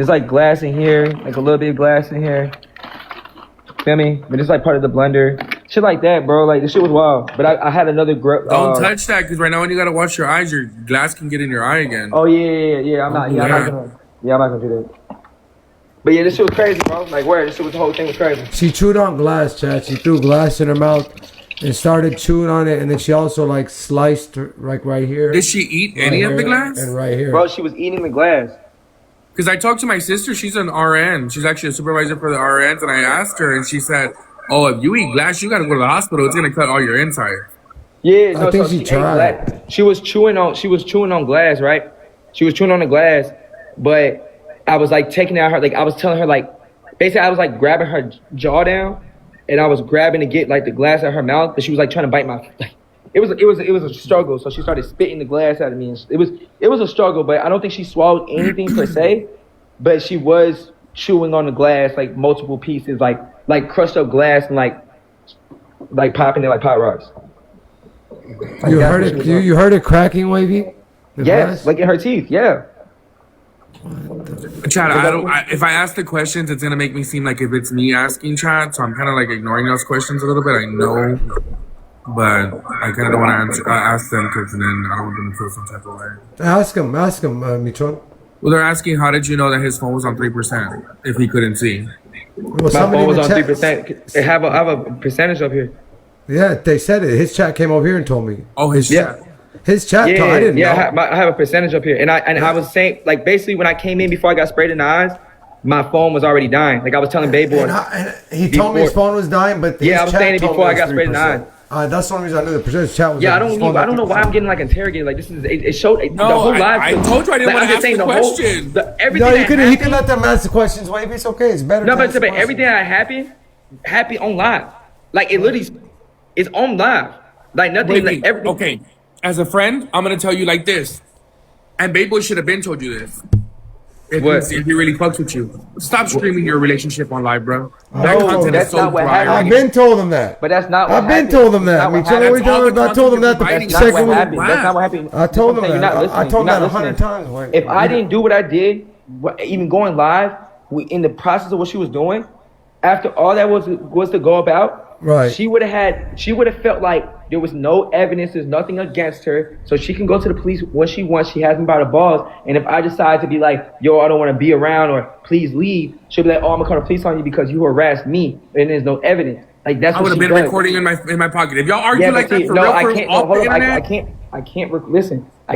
There's like glass in here, like a little bit of glass in here. Feel me? But it's like part of the blender. Shit like that, bro. Like, this shit was wild. But I had another grip. Don't touch that, because right now when you gotta wash your eyes, your glass can get in your eye again. Oh, yeah. I'm not gonna do that. But yeah, this shit was crazy, bro. Like, where? This shit was, the whole thing was crazy. She chewed on glass, Chad. She threw glass in her mouth and started chewing on it, and then she also like sliced like right here. Did she eat any of the glass? And right here. Bro, she was eating the glass. Because I talked to my sister, she's an RN. She's actually a supervisor for the RNs, and I asked her, and she said, "Oh, if you eat glass, you gotta go to the hospital. It's gonna cut all your insides." Yeah, no, I think so she tried. She was chewing on glass, right? She was chewing on the glass, but I was like taking out her, like I was telling her, like basically I was like grabbing her jaw down, and I was grabbing to get like the glass out of her mouth, but she was like trying to bite my. Like, it was a struggle. So she started spitting the glass out of me. And it was a struggle, but I don't think she swallowed anything per se, but she was chewing on the glass like multiple pieces, like crushed up glass and like popping it like pot rocks. Like, you heard it. You heard it cracking, Wavy. Yes, like in her teeth. Yeah. Chad, if I ask the questions, it's gonna make me seem like if it's me asking, Chad. So I'm kind of like ignoring those questions a little bit. I know, but I kind of don't want to ask them because then I don't want them to feel some type of way. Ask him, Mitron. Well, they're asking how did you know that his phone was on 3% if he couldn't see? My phone was on 3%. I have a percentage up here. Yeah, they said it. His chat came over here and told me. Oh, his chat. His chat. Yeah, I didn't know. I have a percentage up here, and I was saying, like, basically when I came in before I got sprayed in the eyes, my phone was already dying. Like I was telling Babe Boy. And he told me his phone was dying, but I was saying it before I got sprayed in the eyes. That's the only reason I knew the percentage chat was. Yeah, I don't know why I'm getting like interrogated. Like this is it showed no, the whole live. I told you I didn't want to ask the question. He can let them ask the questions. Maybe it's okay. It's better. No, but everything that happened on live. Like it literally is on live. Like nothing. Like everything. Okay, as a friend, I'm gonna tell you like this, and Babe Boy should have been told you this. If he really fucks with you, stop streaming your relationship on live, bro. That content is so dry. I've been told him that. But that's not what I've been told him that. I told him that the second week. That's not what happened. I told him that. I told him that 100 times. If I didn't do what I did, even going live, in the process of what she was doing, after all that was to go about, right? She would have felt like there was no evidence, there's nothing against her, so she can go to the police when she wants. She has me by the balls, and if I decide to be like, yo, I don't want to be around, or please leave, she'll be like, oh, I'm gonna call the police on you because you harassed me, and there's no evidence. Like that's I would have been recording in my pocket. If y'all argue like that for real, I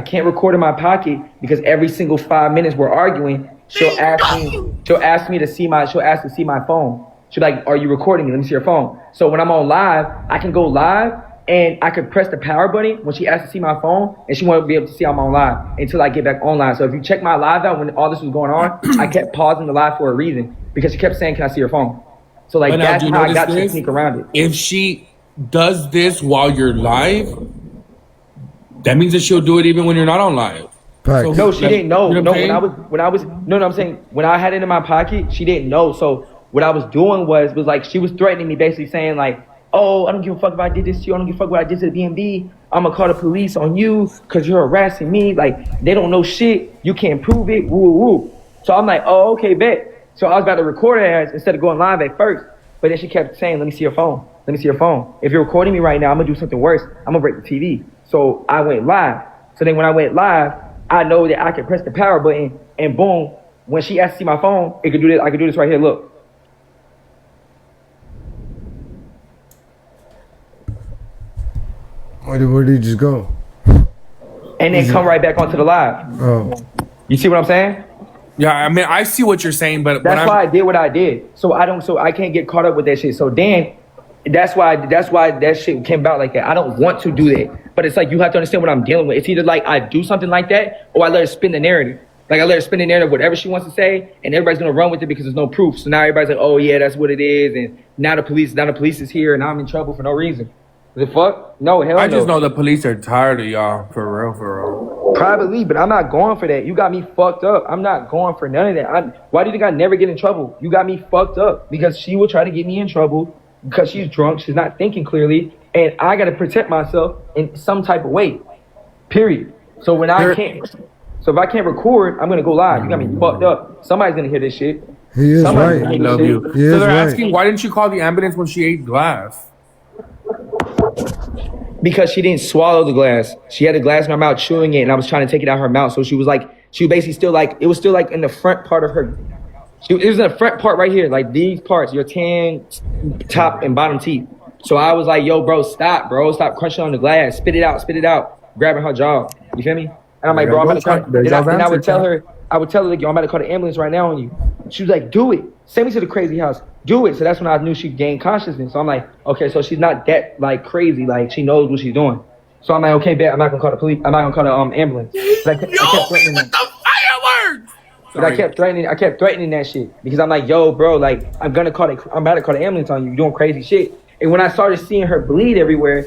can't record in my pocket because every single 5 minutes we're arguing, she'll ask me to see my phone. She'll be like, are you recording me? Let me see your phone. So when I'm on live, I can go live and I could press the power button when she asks to see my phone, and she won't be able to see I'm on live until I get back online. So if you check my live out when all this was going on, I kept pausing the live for a reason because she kept saying, can I see your phone? So like that's how I got to sneak around it. If she does this while you're live, that means that she'll do it even when you're not on live. So, no, she didn't know. You know I'm saying when I had it in my pocket, she didn't know. So what I was doing was like she was threatening me, basically saying like, oh, I don't give a fuck if I did this to you. I don't give a fuck what I did to the B&B. I'm gonna call the police on you because you're harassing me. Like they don't know shit. You can't prove it. Woo woo. So I'm like, oh, okay, bet. So I was about to record her ass instead of going live at first. But then she kept saying, let me see your phone. Let me see your phone. If you're recording me right now, I'm gonna do something worse. I'm gonna break the TV. So I went live. So then when I went live, I know that I can press the power button and boom, when she asked to see my phone, it could do this. I could do this right here. Look. Where did he just go? And then come right back onto the live. Oh. You see what I'm saying? Yeah, I mean, I see what you're saying, but that's why I did what I did. So I can't get caught up with that shit. So then that's why that shit came about like that. I don't want to do that. But it's like you have to understand what I'm dealing with. It's either like I do something like that or I let her spin the narrative. Like I let her spin the narrative, whatever she wants to say, and everybody's gonna run with it because there's no proof. So now everybody's like, oh yeah, that's what it is, and now the police is here and I'm in trouble for no reason. The fuck? No, hell no. I just know the police are tired of y'all, for real. Probably, but I'm not going for that. You got me fucked up. I'm not going for none of that. Why do you think I never get in trouble? You got me fucked up because she will try to get me in trouble because she's drunk. She's not thinking clearly, and I got to protect myself in some type of way. Period. So when I can't, So if I can't record, I'm gonna go live. You got me fucked up. Somebody's gonna hear this shit. He is right. I love you. So they're asking, why didn't you call the ambulance when she ate glass? Because she didn't swallow the glass. She had the glass in her mouth, chewing it, and I was trying to take it out her mouth. So she was basically still like, it was still like in the front part of her. It was in the front part right here, like these parts, your tan, top and bottom teeth. So I was like, yo, bro, stop crunching on the glass. Spit it out, grabbing her jaw. You feel me? And I'm like, bro, I'm about to call. Then I would tell her, like, yo, I'm about to call the ambulance right now on you. She was like, do it. Send me to the crazy house. Do it. So that's when I knew she gained consciousness. So I'm like, okay, so she's not that like crazy. Like she knows what she's doing. So I'm like, okay, bet. I'm not gonna call the police. I'm not gonna call the ambulance. But I kept threatening with the fireworks. But I kept threatening that shit because I'm like, yo, bro, like I'm about to call the ambulance on you. You're doing crazy shit. And when I started seeing her bleed everywhere,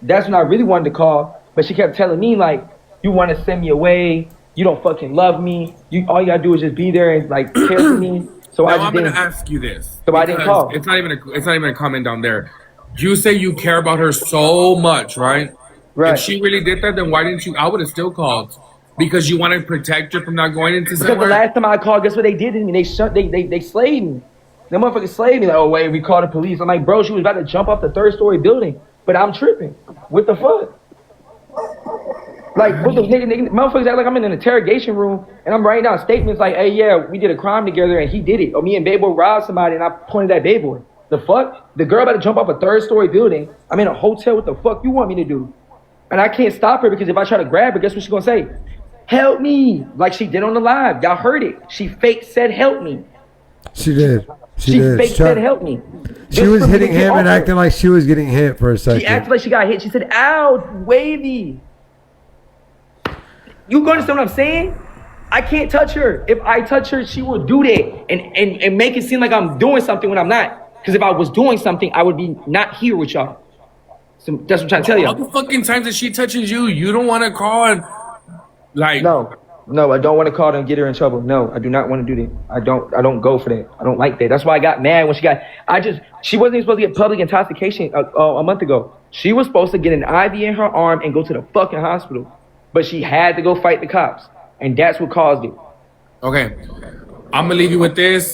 that's when I really wanted to call. But she kept telling me like, you want to send me away. You don't fucking love me. All you gotta do is just be there and like care for me. So now I'm gonna ask you this. So I didn't call. It's not even a comment down there. You say you care about her so much, right? Right. If she really did that, then why didn't you? I would have still called because you want to protect her from not going into somewhere. Because the last time I called, guess what they did to me? They slayed me. Them motherfuckers slayed me. Like, oh wait, we called the police. I'm like, bro, she was about to jump off the 3rd-story building, but I'm tripping. What the fuck? Like, what the nigga, motherfuckers act like I'm in an interrogation room and I'm writing down statements like, hey, yeah, we did a crime together and he did it. Or me and Baby Boy robbed somebody and I pointed at Baby Boy. The fuck? The girl about to jump off a 3rd-story building. I'm in a hotel. What the fuck you want me to do? And I can't stop her because if I try to grab her, guess what she's gonna say? Help me. Like she did on the live. Y'all heard it. She fake said help me. She did. She fake said help me. She was hitting him and acting like she was getting hit for a second. She acted like she got hit. She said, ow, Wavy. You understand what I'm saying? I can't touch her. If I touch her, she will do that and make it seem like I'm doing something when I'm not. Because if I was doing something, I would be not here with y'all. So that's what I'm trying to tell you. All the fucking times that she touches you, you don't want to call and like. No, I don't want to call her and get her in trouble. No, I do not want to do that. I don't go for that. I don't like that. That's why I got mad when she wasn't even supposed to get public intoxication a month ago. She was supposed to get an IV in her arm and go to the fucking hospital. But she had to go fight the cops. And that's what caused it. Okay. I'm going to leave you with this.